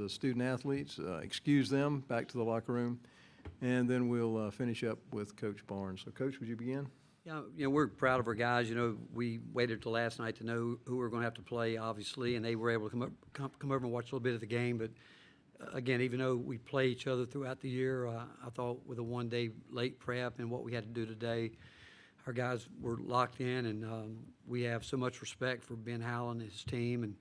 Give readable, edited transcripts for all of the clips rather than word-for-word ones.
the student athletes, excuse them back to the locker room, and then we'll finish up with Coach Barnes. So, Coach, would you begin? Yeah, we're proud of our guys. We waited till last night to know who we were going to have to play, obviously, and they were able to come over and watch a little bit of the game. But again, even though we play each other throughout the year, I thought with a one-day late prep and what we had to do today, our guys were locked in, and we have so much respect for Ben Howland and his team and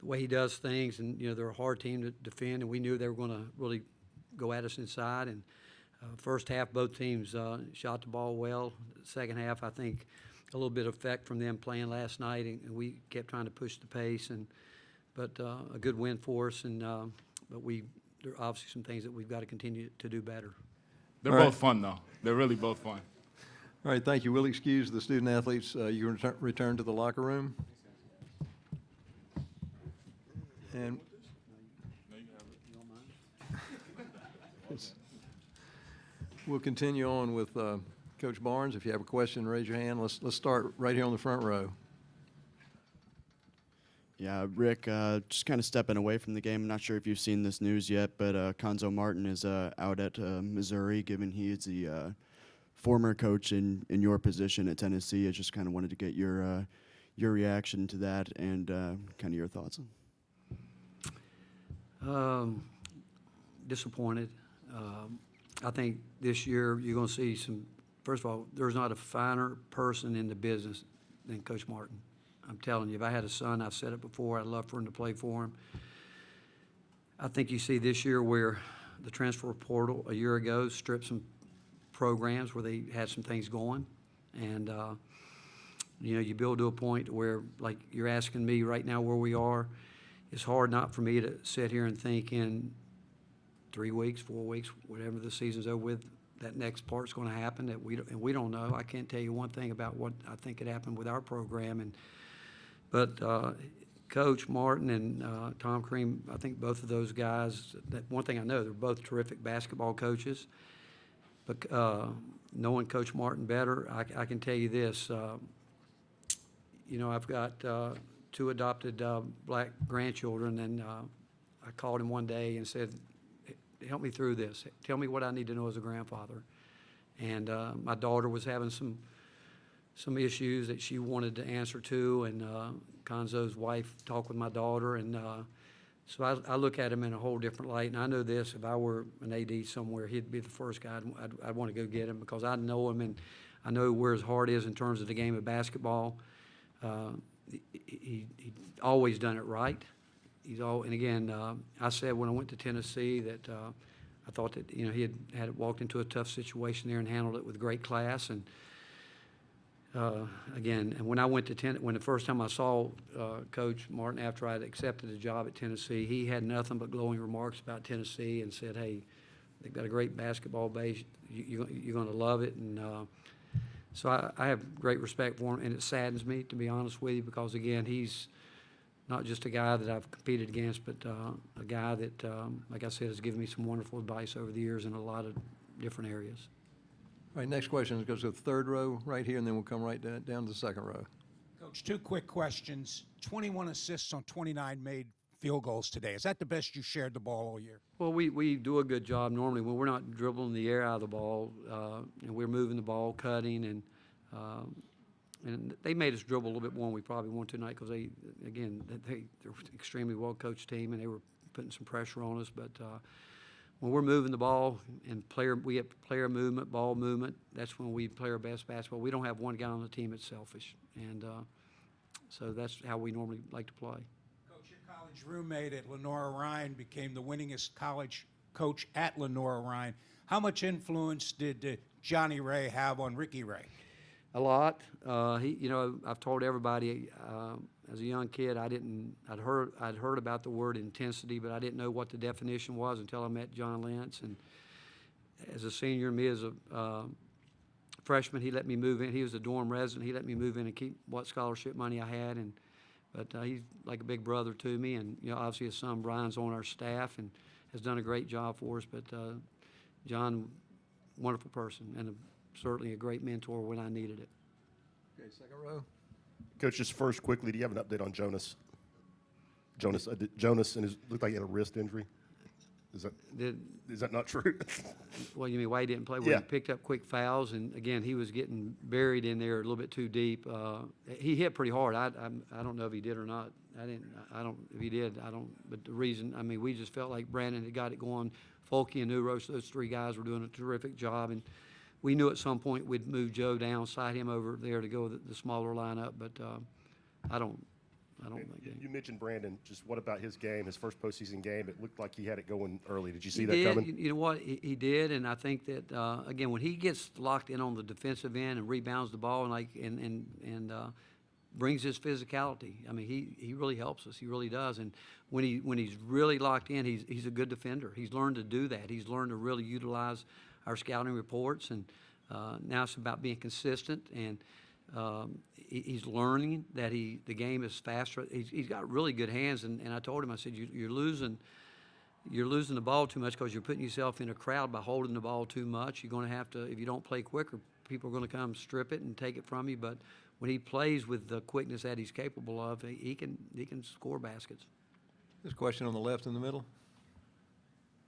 the way he does things. And they're a hard team to defend, and we knew they were going to really go at us inside. And first half, both teams shot the ball well. Second half, I think a little bit of effect from them playing last night, and we kept trying to push the pace. But a good win for us, and but there are obviously some things that we've got to continue to do better. They're both fun, though. They're really both fun. All right, thank you. We'll excuse the student athletes. You can return to the locker room. And we'll continue on with Coach Barnes. If you have a question, raise your hand. Let's start right here on the front row. Yeah, Rick, just kind of stepping away from the game. I'm not sure if you've seen this news yet, but Conzo Martin is out at Missouri, given he is the former coach in your position at Tennessee. I just kind of wanted to get your reaction to that and kind of your thoughts. Disappointed. I think this year you're going to see some. First of all, there's not a finer person in the business than Coach Martin. I'm telling you, if I had a son, I've said it before, I'd love for him to play for him. I think you see this year where the transfer portal a year ago stripped some programs where they had some things going. And, you build to a point where, like you're asking me right now where we are, it's hard not for me to sit here and think in 3 weeks, 4 weeks, whatever the season's over with, that next part's going to happen that we don't know. I can't tell you one thing about what I think could happen with our program. But Coach Martin and Tom Cream, I think both of those guys, that one thing I know, they're both terrific basketball coaches. But knowing Coach Martin better, I can tell you this. I've got 2 adopted black grandchildren, and I called him one day and said, help me through this. Tell me what I need to know as a grandfather. And my daughter was having some issues that she wanted to answer to, and Conzo's wife talked with my daughter, and so I look at him in a whole different light. And I know this: if I were an AD somewhere, he'd be the first guy I'd want to go get him, because I know him and I know where his heart is in terms of the game of basketball. He's always done it right. And again, I said when I went to Tennessee that I thought that he had walked into a tough situation there and handled it with great class. And again, and when I went to when the first time I saw Coach Martin after I had accepted a job at Tennessee, he had nothing but glowing remarks about Tennessee and said, "Hey, they've got a great basketball base. You're going to love it." And so I have great respect for him, and it saddens me, to be honest with you, because again, he's not just a guy that I've competed against, but a guy that, like I said, has given me some wonderful advice over the years in a lot of different areas. All right, next question goes to the third row right here, and then we'll come right down to the second row. Coach, 2 quick questions. 21 assists on 29 made field goals today. Is that the best you shared the ball all year? Well, we do a good job normally when we're not dribbling the air out of the ball, and we're moving the ball, cutting, and they made us dribble a little bit more than we probably want tonight, because they're an extremely well-coached team, and they were putting some pressure on us. But when we're moving the ball and we have player movement, ball movement, that's when we play our best basketball. We don't have one guy on the team that's selfish, and so that's how we normally like to play. Coach, your college roommate at Lenora Ryan became the winningest college coach at Lenora Ryan. How much influence did Johnny Ray have on Ricky Ray? A lot. I've told everybody as a young kid, I'd heard about the word intensity, but I didn't know what the definition was until I met John Lentz. And as a senior, me as a freshman, he let me move in. He was a dorm resident. He let me move in and keep what scholarship money I had. But he's like a big brother to me. And obviously his son Brian's on our staff and has done a great job for us. But John, wonderful person, and certainly a great mentor when I needed it. Okay, second row. Coach, just first quickly, do you have an update on Jonas? Jonas, Jonas, and looked like he had a wrist injury. Is Did, that not true? well, you mean why he didn't play? Well, Yeah. he picked up quick fouls, and again, he was getting buried in there a little bit too deep. He hit pretty hard. I don't know if he did or not. I don't, if he did, I don't, but the reason, I mean, we just felt like Brandon had got it going. Folky and Neuros, those three guys were doing a terrific job, and we knew at some point we'd move Joe down, slide him over there to go with the smaller lineup, but I don't think. You mentioned Brandon. Just what about his game, his first postseason game? It looked like he had it going early. Did you see He that did. coming? You know what? He did, and I think that again, when he gets locked in on the defensive end and rebounds the ball and brings his physicality, I mean, he really helps us. He really does. And when he's really locked in, he's a good defender. He's learned to do that. He's learned to really utilize our scouting reports, and now it's about being consistent. And he's learning that the game is faster. He's got really good hands, and I told him, I said, you're losing the ball too much because you're putting yourself in a crowd by holding the ball too much. You're going to have to, if you don't play quicker, people are going to come strip it and take it from you. But when he plays with the quickness that he's capable of, he can score baskets. There's a question on the left in the middle.